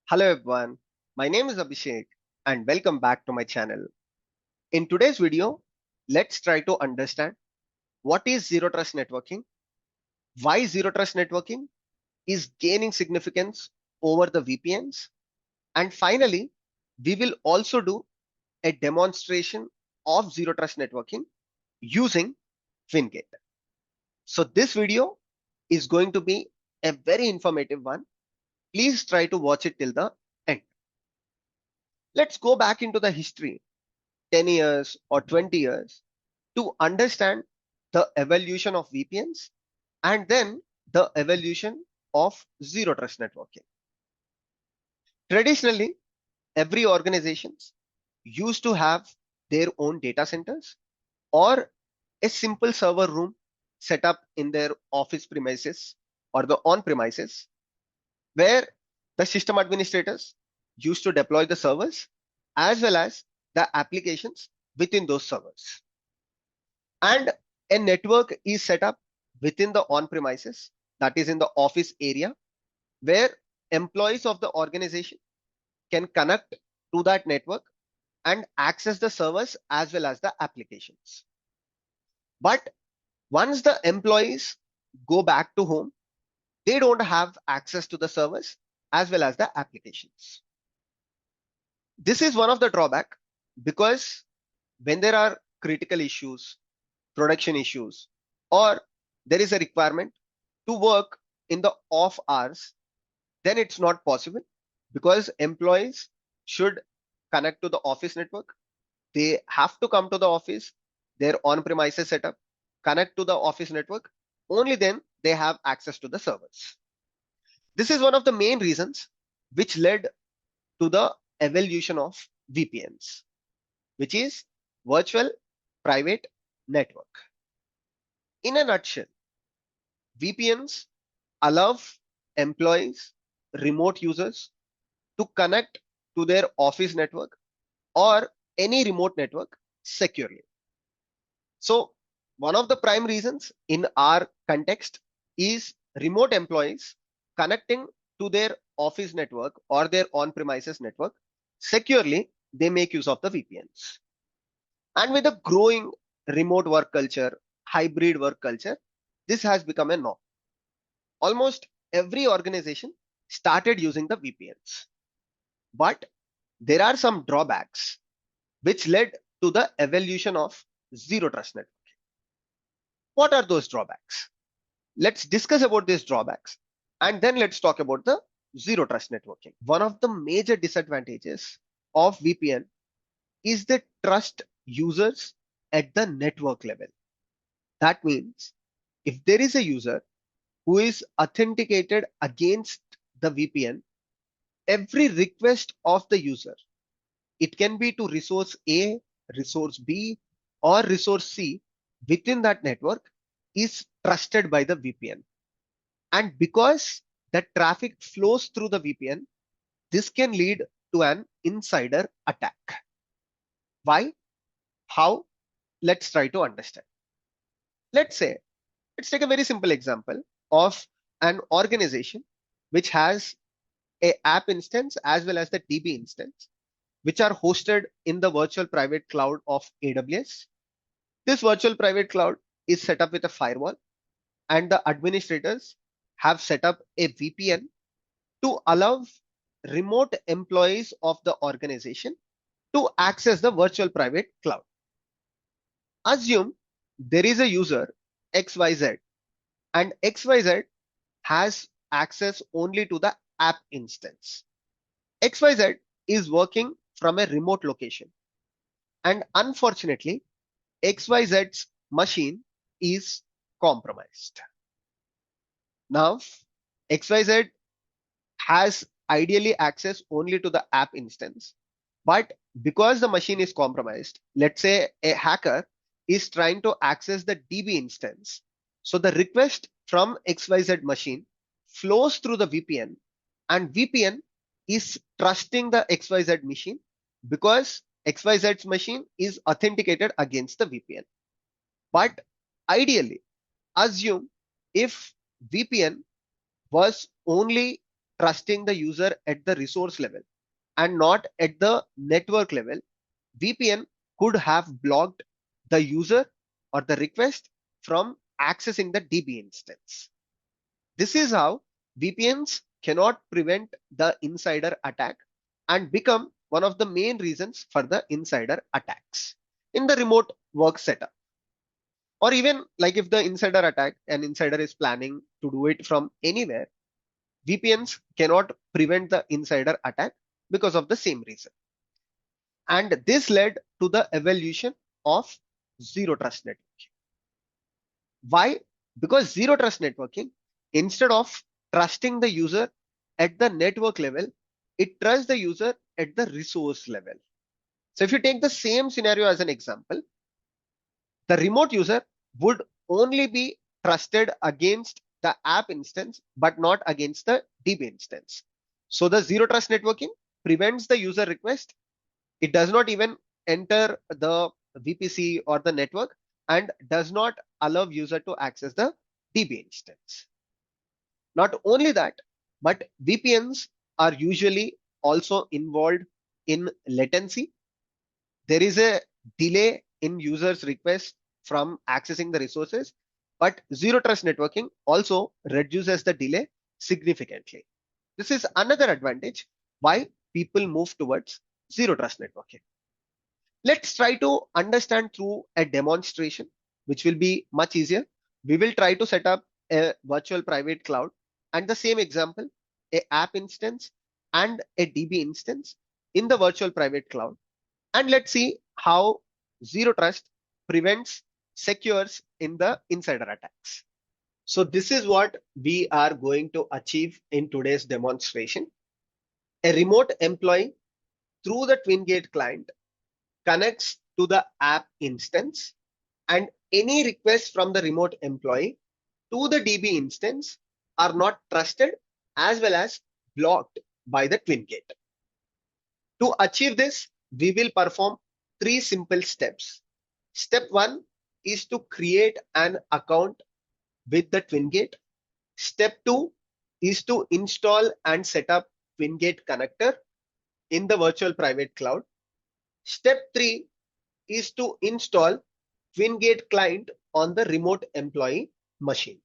Hello everyone, my name is Abhishek and welcome back to my channel. In today's video, let's try to understand what is Zero Trust Networking, why Zero Trust Networking is gaining significance over the VPNs, and finally, we will also do a demonstration of Zero Trust Networking using Twingate. So this video is going to be a very informative one. Please try to watch it till the end. Let's go back into the history 10 years or 20 years to understand the evolution of VPNs and then the evolution of zero trust networking. Traditionally, every organization used to have their own data centers or a simple server room set up in their office premises or the on premises where the system administrators used to deploy the servers as well as the applications within those servers. And a network is set up within the on premises, that is in the office area, where employees of the organization can connect to that network and access the servers as well as the applications. But once the employees go back to home, they don't have access to the servers as well as the applications. This is one of the drawback because when there are critical issues, production issues, or there is a requirement to work in the off hours, then it's not possible because employees should connect to the office network. They have to come to the office, their on-premises setup, connect to the office network. Only then they have access to the servers. This is one of the main reasons which led to the evolution of VPNs, which is virtual private network. In a nutshell, VPNs allow employees, remote users to connect to their office network or any remote network securely. So one of the prime reasons in our context is remote employees connecting to their office network or their on-premises network securely, they make use of the VPNs. And with the growing remote work culture, hybrid work culture, this has become a norm. Almost every organization started using the VPNs. But there are some drawbacks which led to the evolution of zero trust networking. What are those drawbacks? Let's discuss about these drawbacks and then let's talk about the zero trust networking. One of the major disadvantages of VPN is they trust users at the network level. That means if there is a user who is authenticated against the VPN, every request of the user, it can be to resource A, resource B, or resource C within that network is trusted by the VPN. And because the traffic flows through the VPN, this can lead to an insider attack. Why? How? Let's try to understand. Let's take a very simple example of an organization which has a app instance as well as the DB instance, which are hosted in the virtual private cloud of AWS. This virtual private cloud is set up with a firewall, and the administrators have set up a VPN to allow remote employees of the organization to access the virtual private cloud. Assume there is a user XYZ and XYZ has access only to the app instance. XYZ is working from a remote location, and unfortunately, XYZ's machine is compromised. Now, XYZ has ideally access only to the app instance, but because the machine is compromised, let's say a hacker is trying to access the DB instance. So the request from XYZ machine flows through the VPN, and VPN is trusting the XYZ machine because XYZ's machine is authenticated against the VPN. But ideally, assume if VPN was only trusting the user at the resource level and not at the network level, VPN could have blocked the user or the request from accessing the DB instance. This is how VPNs cannot prevent the insider attack and become one of the main reasons for the insider attacks in the remote work setup. Or even like if the insider attack, an insider is planning to do it from anywhere, VPNs cannot prevent the insider attack because of the same reason. And this led to the evolution of zero trust networking. Why? Because zero trust networking, instead of trusting the user at the network level, it trusts the user at the resource level. So if you take the same scenario as an example, the remote user would only be trusted against the app instance, but not against the DB instance. So the zero trust networking prevents the user request. It does not even enter the VPC or the network and does not allow user to access the DB instance. Not only that, but VPNs are usually also involved in latency. There is a delay in users' request from accessing the resources, but zero trust networking also reduces the delay significantly. This is another advantage why people move towards zero trust networking. Let's try to understand through a demonstration, which will be much easier. We will try to set up a virtual private cloud and the same example, a app instance and a DB instance in the virtual private cloud. And let's see how zero trust prevents secures in the insider attacks. So this is what we are going to achieve in today's demonstration. A remote employee through the Twingate client connects to the app instance, and any requests from the remote employee to the DB instance are not trusted as well as blocked by the Twingate. To achieve this, we will perform three simple steps. Step one is to create an account with the Twingate. Step two is to install and set up Twingate connector in the virtual private cloud. Step three is to install Twingate client on the remote employee machine.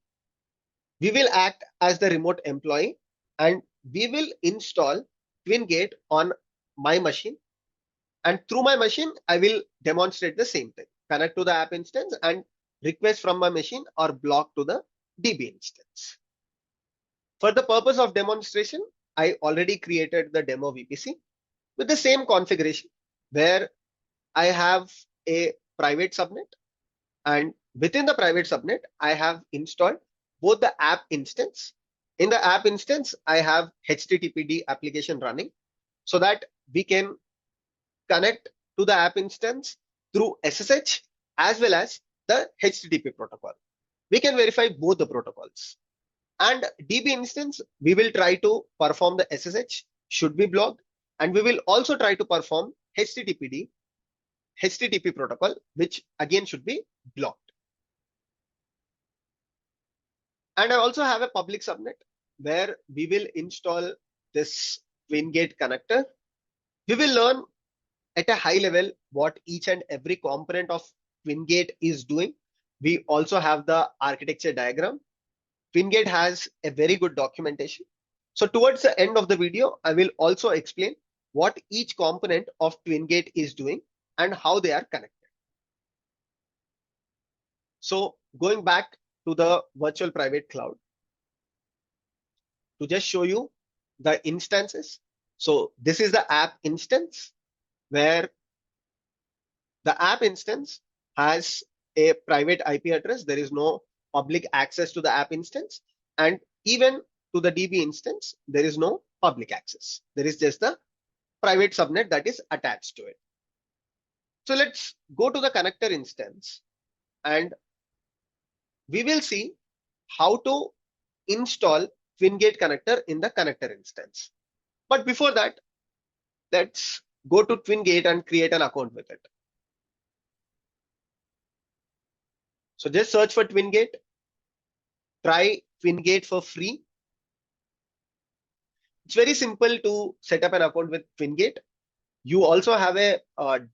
We will act as the remote employee and we will install Twingate on my machine. And through my machine, I will demonstrate the same thing. Connect to the app instance and request from my machine or block to the DB instance. For the purpose of demonstration, I already created the demo VPC with the same configuration where I have a private subnet, and within the private subnet, I have installed both the app instance. In the app instance, I have HTTPD application running so that we can connect to the app instance through SSH as well as the HTTP protocol. We can verify both the protocols. And DB instance, we will try to perform the SSH, should be blocked, and we will also try to perform HTTP protocol, which again should be blocked. And I also have a public subnet where we will install this Twingate connector. We will learn at a high level what each and every component of Twingate is doing. We also have the architecture diagram. Twingate has a very good documentation. So towards the end of the video, I will also explain what each component of Twingate is doing and how they are connected. So going back to the virtual private cloud to just show you the instances. So this is the app instance where the app instance has a private IP address. There is no public access to the app instance, and even to the DB instance, there is no public access. There is just the private subnet that is attached to it. So let's go to the connector instance and we will see how to install Twingate connector in the connector instance. But before that, let's go to Twingate and create an account with it. So just search for Twingate, try Twingate for free. It's very simple to set up an account with Twingate. You also have a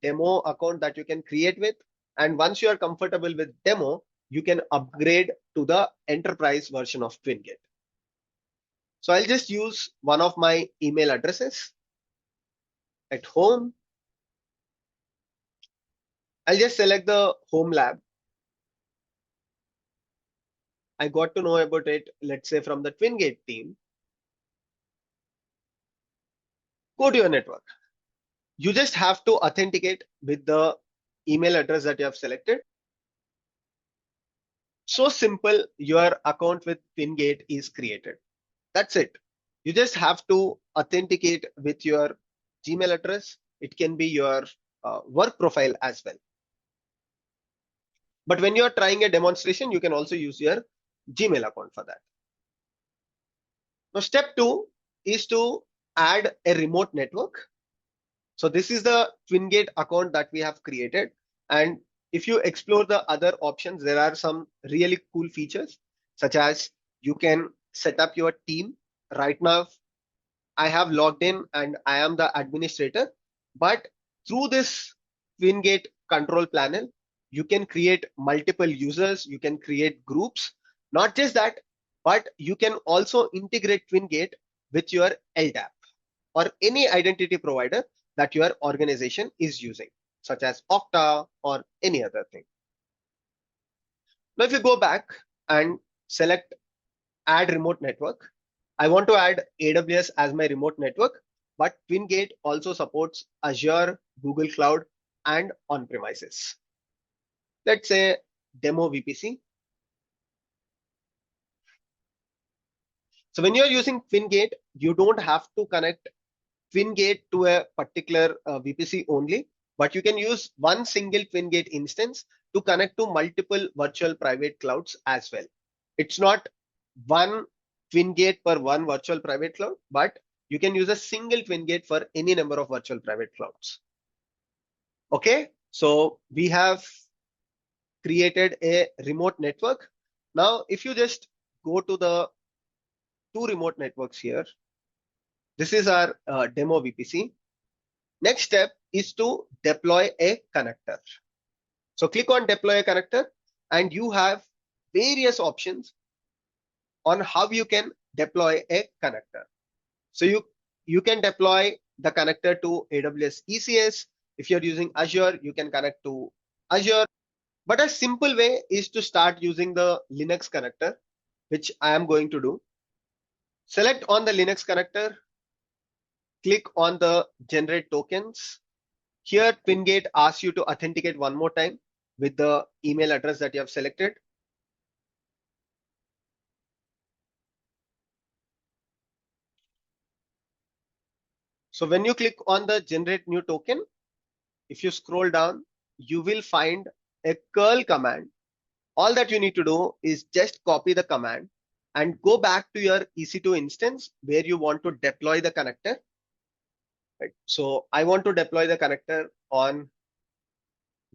demo account that you can create with. And once you are comfortable with demo, you can upgrade to the enterprise version of Twingate. So I'll just use one of my email addresses at home. I'll just select the home lab. I got to know about it, let's say from the Twingate team. Go to your network. You just have to authenticate with the email address that you have selected. So simple, your account with Twingate is created. That's it. You just have to authenticate with your Gmail address. It can be your work profile as well. But when you're trying a demonstration, you can also use your Gmail account for that. Now, step 2 is to add a remote network. So this is the Twingate account that we have created. And if you explore the other options, there are some really cool features, such as you can set up your team. Right now, I have logged in and I am the administrator. But through this Twingate control panel, you can create multiple users, you can create groups. Not just that, but you can also integrate Twingate with your LDAP or any identity provider that your organization is using, such as Okta or any other thing. Now, if you go back and select add remote network, I want to add AWS as my remote network, but Twingate also supports Azure, Google Cloud, and on-premises. Let's say demo VPC. So when you're using Twingate, you don't have to connect Twingate to a particular VPC only, but you can use one single Twingate instance to connect to multiple virtual private clouds as well. It's not one Twingate per one virtual private cloud, but you can use a single Twingate for any number of virtual private clouds. Okay, so we have created a remote network. Now, if you just go to the two remote networks here, this is our demo VPC. Next step is to deploy a connector. So click on deploy a connector and you have various options on how you can deploy a connector. So you can deploy the connector to AWS ECS. If you're using Azure, you can connect to Azure. But a simple way is to start using the Linux connector, which I am going to do. Select on the Linux connector, click on the generate tokens. Here, Twingate asks you to authenticate one more time with the email address that you have selected. So when you click on the generate new token, if you scroll down, you will find a curl command. All that you need to do is just copy the command and go back to your EC2 instance where you want to deploy the connector. Right. So I want to deploy the connector on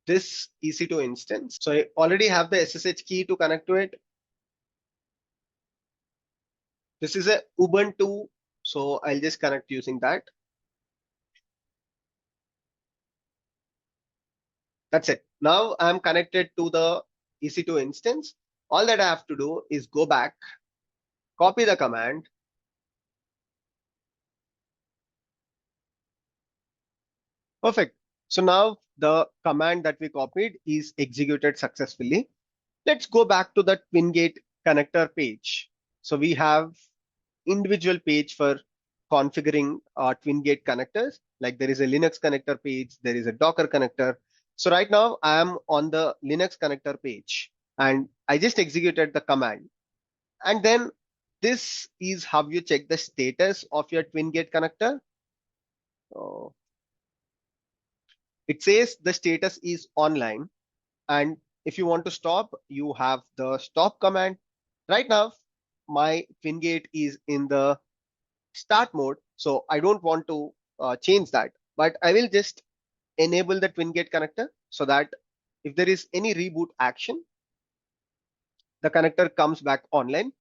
this EC2 instance. So I already have the SSH key to connect to it. This is a Ubuntu, so I'll just connect using that. That's it. Now I'm connected to the EC2 instance. All that I have to do is go back, copy the command. Perfect. So now the command that we copied is executed successfully. Let's go back to the Twingate connector page. So we have individual page for configuring Twingate connectors. Like there is a Linux connector page, there is a Docker connector. So right now I am on the Linux connector page and I just executed the command. And then this is how you check the status of your Twingate connector. So it says the status is online. And if you want to stop, you have the stop command. Right now, my Twingate is in the start mode, so I don't want to change that, but I will just enable the Twingate connector so that if there is any reboot action, the connector comes back online.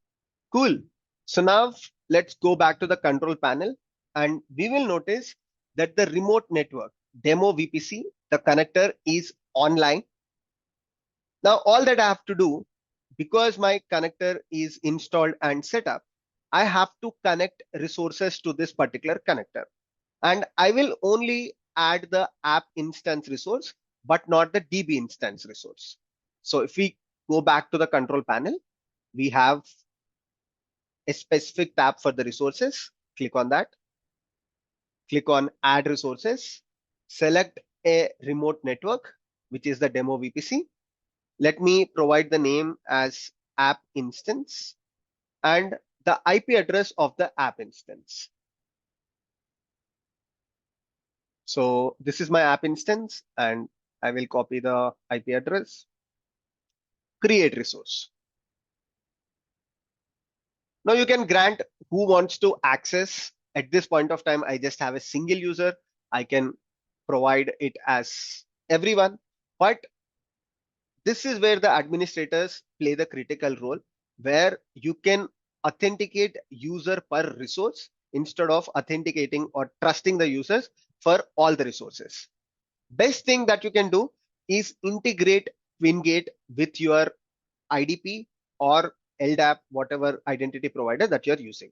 Cool. So now let's go back to the control panel and we will notice that the remote network demo VPC, the connector is online. Now all that I have to do, because my connector is installed and set up, I have to connect resources to this particular connector. And I will only add the app instance resource, but not the DB instance resource. So if we go back to the control panel, we have a specific tab for the resources. Click on that. Click on add resources. Select a remote network, which is the demo VPC. Let me provide the name as app instance and the IP address of the app instance. So this is my app instance and I will copy the IP address, create resource. Now you can grant who wants to access. At this point of time, I just have a single user. I can provide it as everyone, but this is where the administrators play the critical role, where you can authenticate user per resource instead of authenticating or trusting the users for all the resources. Best thing that you can do is integrate Twingate with your IDP or LDAP, whatever identity provider that you're using.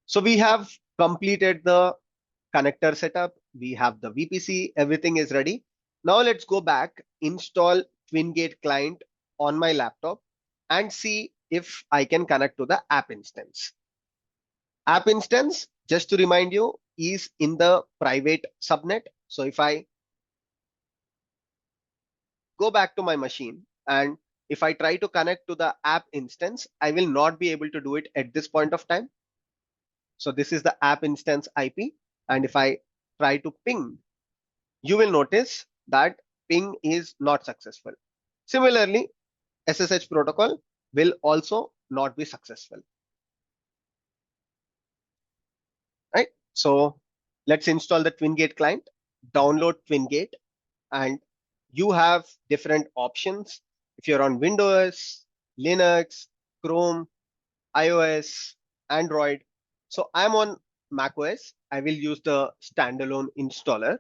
So we have completed the connector setup. We have the VPC, everything is ready. Now let's go back, install Twingate client on my laptop and see if I can connect to the app instance. App instance, just to remind you, is in the private subnet. So if I go back to my machine and if I try to connect to the app instance, I will not be able to do it at this point of time. So this is the app instance IP. And if I try to ping, you will notice that ping is not successful. Similarly, SSH protocol will also not be successful. Right? So let's install the Twingate client, download Twingate, and you have different options. If you're on Windows, Linux, Chrome, iOS, Android. So I'm on macOS. I will use the standalone installer.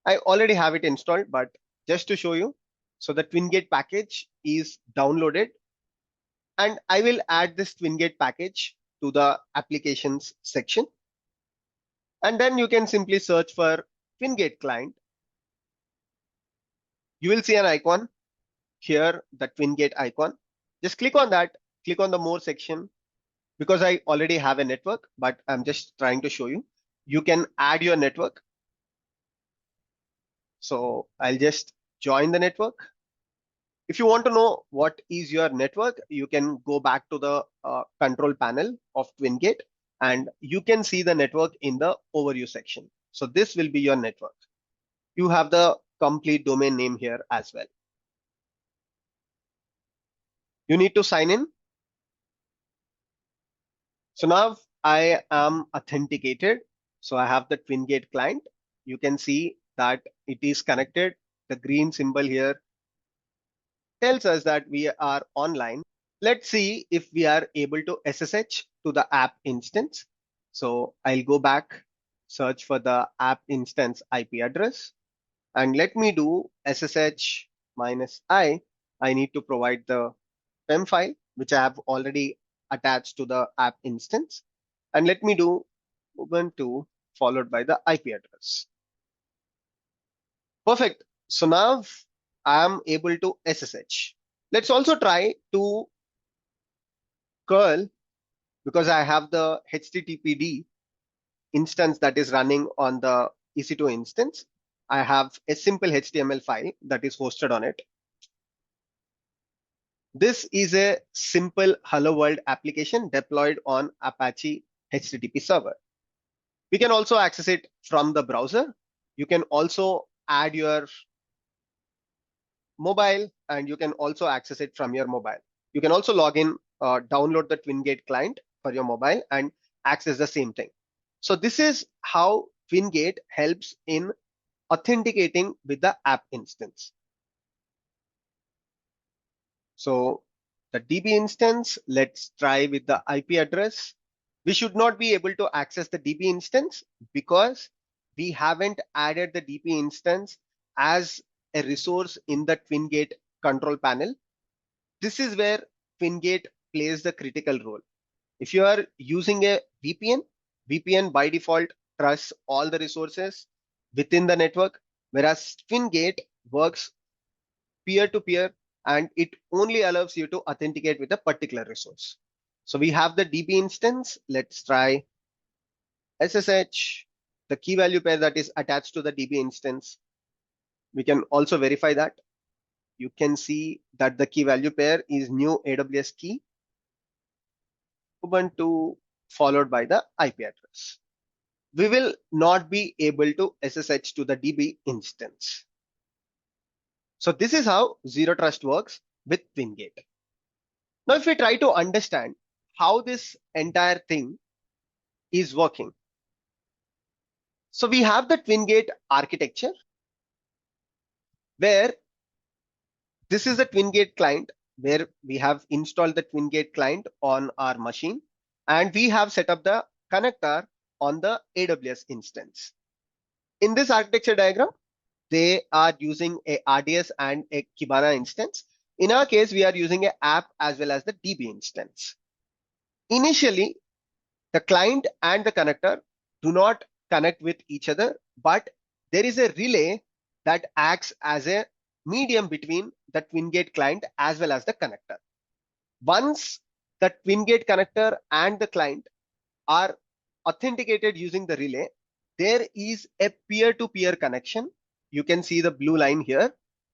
I already have it installed, but just to show you, so the Twingate package is downloaded and I will add this Twingate package to the applications section. And then you can simply search for Twingate client. You will see an icon here, the Twingate icon. Just click on that, click on the more section. Because I already have a network, but I'm just trying to show you. You can add your network. So I'll just join the network. If you want to know what is your network, you can go back to the control panel of Twingate and you can see the network in the overview section. So this will be your network. You have the complete domain name here as well. You need to sign in. So now I am authenticated. So I have the Twingate client. You can see that it is connected. The green symbol here tells us that we are online. Let's see if we are able to SSH to the app instance. So I'll go back, search for the app instance IP address, and let me do SSH -I. I need to provide the PEM file, which I have already attached to the app instance. And let me do Ubuntu followed by the IP address. Perfect. So now I am able to SSH. Let's also try to curl because I have the HTTPD instance that is running on the EC2 instance. I have a simple HTML file that is hosted on it. This is a simple Hello World application deployed on Apache HTTP server. We can also access it from the browser. You can also add your mobile and you can also access it from your mobile. You can also log in, download the Twingate client for your mobile and access the same thing. So this is how Twingate helps in authenticating with the app instance. So the DB instance. Let's try with the IP address. We should not be able to access the DB instance because we haven't added the DB instance as a resource in the Twingate control panel. This is where Twingate plays the critical role. If you are using a VPN by default trusts all the resources within the network, whereas Twingate works peer-to-peer and it only allows you to authenticate with a particular resource. So we have the DB instance. Let's try SSH, the key value pair that is attached to the DB instance. We can also verify that. You can see that the key value pair is new AWS key, Ubuntu, followed by the IP address. We will not be able to SSH to the DB instance. So this is how Zero Trust works with Twingate. Now, if we try to understand how this entire thing is working. So we have the Twingate architecture where this is the Twingate client where we have installed the Twingate client on our machine and we have set up the connector on the AWS instance. In this architecture diagram, they are using a RDS and a Kibana instance. In our case, we are using an app as well as the DB instance. Initially, the client and the connector do not connect with each other, but there is a relay that acts as a medium between the Twingate client as well as the connector. Once the Twingate connector and the client are authenticated using the relay, there is a peer-to-peer connection. You can see the blue line here,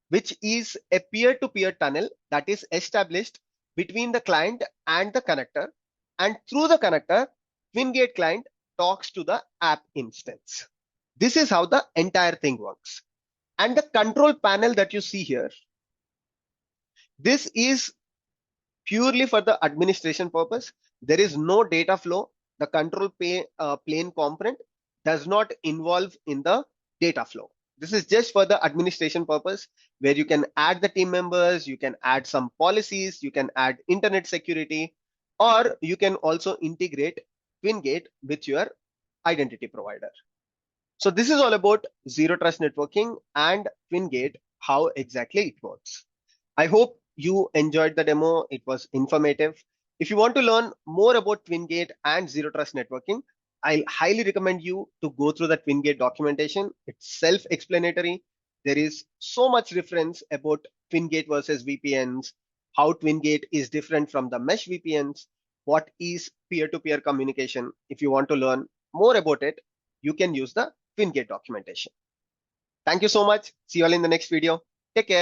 which is a peer-to-peer tunnel that is established between the client and the connector. And through the connector, Twingate client talks to the app instance. This is how the entire thing works. And the control panel that you see here, this is purely for the administration purpose. There is no data flow. The control plane component does not involve in the data flow. This is just for the administration purpose where you can add the team members, you can add some policies, you can add internet security, or you can also integrate Twingate with your identity provider. So this is all about Zero Trust networking and Twingate, how exactly it works. I hope you enjoyed the demo. It was informative. If you want to learn more about Twingate and Zero Trust networking, I highly recommend you to go through the Twingate documentation. It's self-explanatory. There is so much reference about Twingate versus VPNs, how Twingate is different from the mesh VPNs, what is peer-to-peer communication. If you want to learn more about it, you can use the Twingate documentation. Thank you so much. See you all in the next video. Take care.